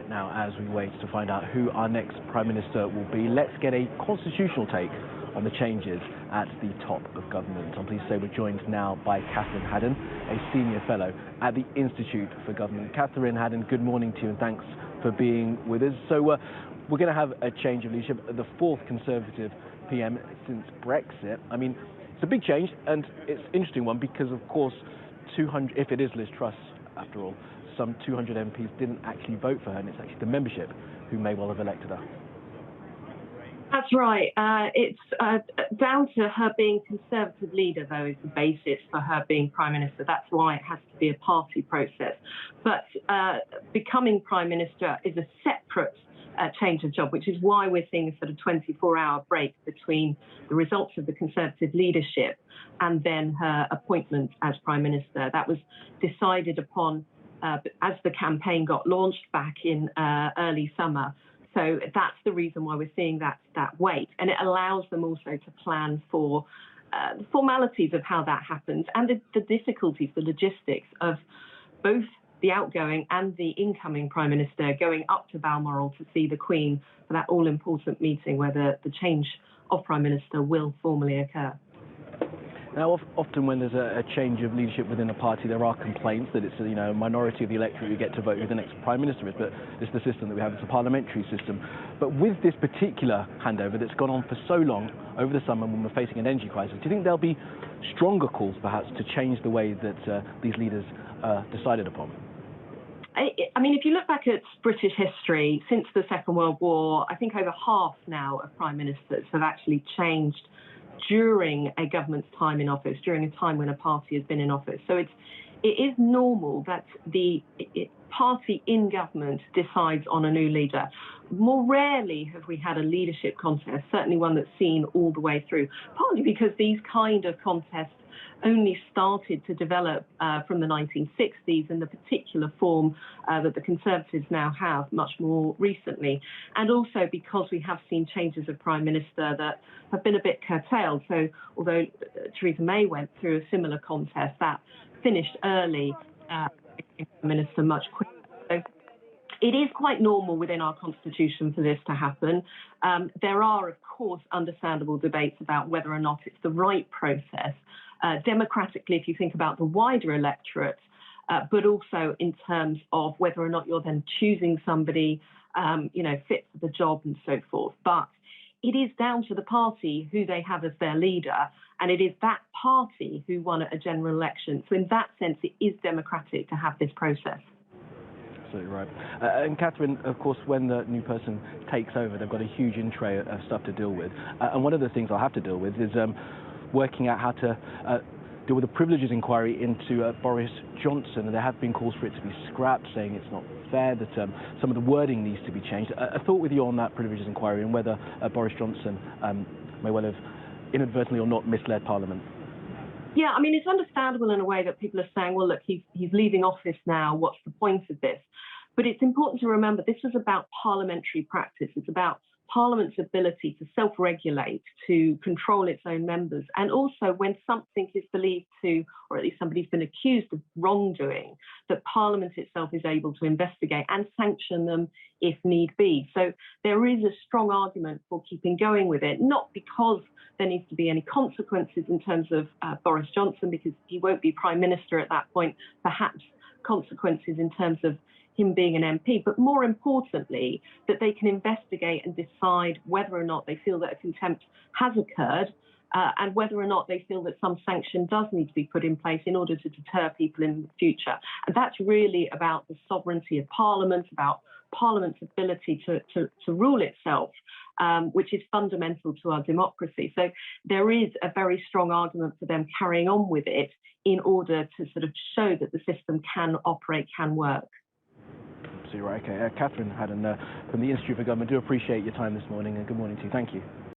right now as we wait to find out who our next Prime Minister will be. Let's get a constitutional take on the changes at the top of government. I'm pleased to say we're joined now by Catherine Haddon, a senior fellow at the Institute for Government. Catherine Haddon, good morning to you and thanks for being with us. So we're going to have a change of leadership, the fourth Conservative PM since Brexit. I mean, it's a big change and it's an interesting one because, of course, 200, if it is Liz Truss, after all, some 200 MPs didn't actually vote for her, and it's actually the membership who may well have elected her. That's right. It's down to her being Conservative leader, though, is the basis for her being Prime Minister. That's why it has to be a party process. But becoming Prime Minister is a separate change of job, which is why we're seeing a sort of 24-hour break between the results of the Conservative leadership and then her appointment as Prime Minister. That was decided upon as the campaign got launched back in early summer. So that's the reason why we're seeing that wait. And it allows them also to plan for the formalities of how that happens and the difficulties, the logistics of both the outgoing and the incoming Prime Minister going up to Balmoral to see the Queen for that all-important meeting where the change of Prime Minister will formally occur. Now, often when there's a change of leadership within a party, there are complaints that it's a minority of the electorate who get to vote who the next Prime Minister is, but it's the system that we have, it's a parliamentary system. But with this particular handover that's gone on for so long over the summer when we're facing an energy crisis, do you think there'll be stronger calls perhaps to change the way that these leaders decided upon? I mean, if you look back at British history, since the Second World War, I think over half now of Prime Ministers have actually changed during a government's time in office, during a time when a party has been in office. So it is normal that the party in government decides on a new leader. More rarely have we had a leadership contest, certainly one that's seen all the way through, partly because these kind of contests only started to develop from the 1960s in the particular form that the Conservatives now have much more recently. And also because we have seen changes of Prime Minister that have been a bit curtailed. So although Theresa May went through a similar contest, that finished early, Prime Minister much quicker. So it is quite normal within our constitution for this to happen. There are, of course, understandable debates about whether or not it's the right process, democratically, if you think about the wider electorate, but also in terms of whether or not you're then choosing somebody, fit for the job and so forth. But it is down to the party who they have as their leader, and it is that party who won at a general election. So in that sense, it is democratic to have this process. Absolutely right. And Catherine, of course, when the new person takes over, they've got a huge in tray of stuff to deal with. And one of the things I'll have to deal with is working out how to deal with the privileges inquiry into Boris Johnson. And there have been calls for it to be scrapped, saying it's not fair, that some of the wording needs to be changed. A thought with you on that privileges inquiry and whether Boris Johnson may well have inadvertently or not misled Parliament. Yeah, I mean, it's understandable in a way that people are saying, well, look, he's leaving office now. What's the point of this? But it's important to remember this was about parliamentary practice. It's about Parliament's ability to self-regulate, to control its own members. And also when something is believed to, or at least somebody's been accused of wrongdoing, that Parliament itself is able to investigate and sanction them if need be. So there is a strong argument for keeping going with it, not because there needs to be any consequences in terms of Boris Johnson, because he won't be Prime Minister at that point, perhaps consequences in terms of him being an MP, but more importantly, that they can investigate and decide whether or not they feel that a contempt has occurred and whether or not they feel that some sanction does need to be put in place in order to deter people in the future. And that's really about the sovereignty of Parliament, about Parliament's ability to rule itself, which is fundamental to our democracy. So there is a very strong argument for them carrying on with it in order to sort of show that the system can operate, can work. Absolutely right. Okay, Catherine Haddon from the Institute for Government, do appreciate your time this morning and good morning to you. Thank you.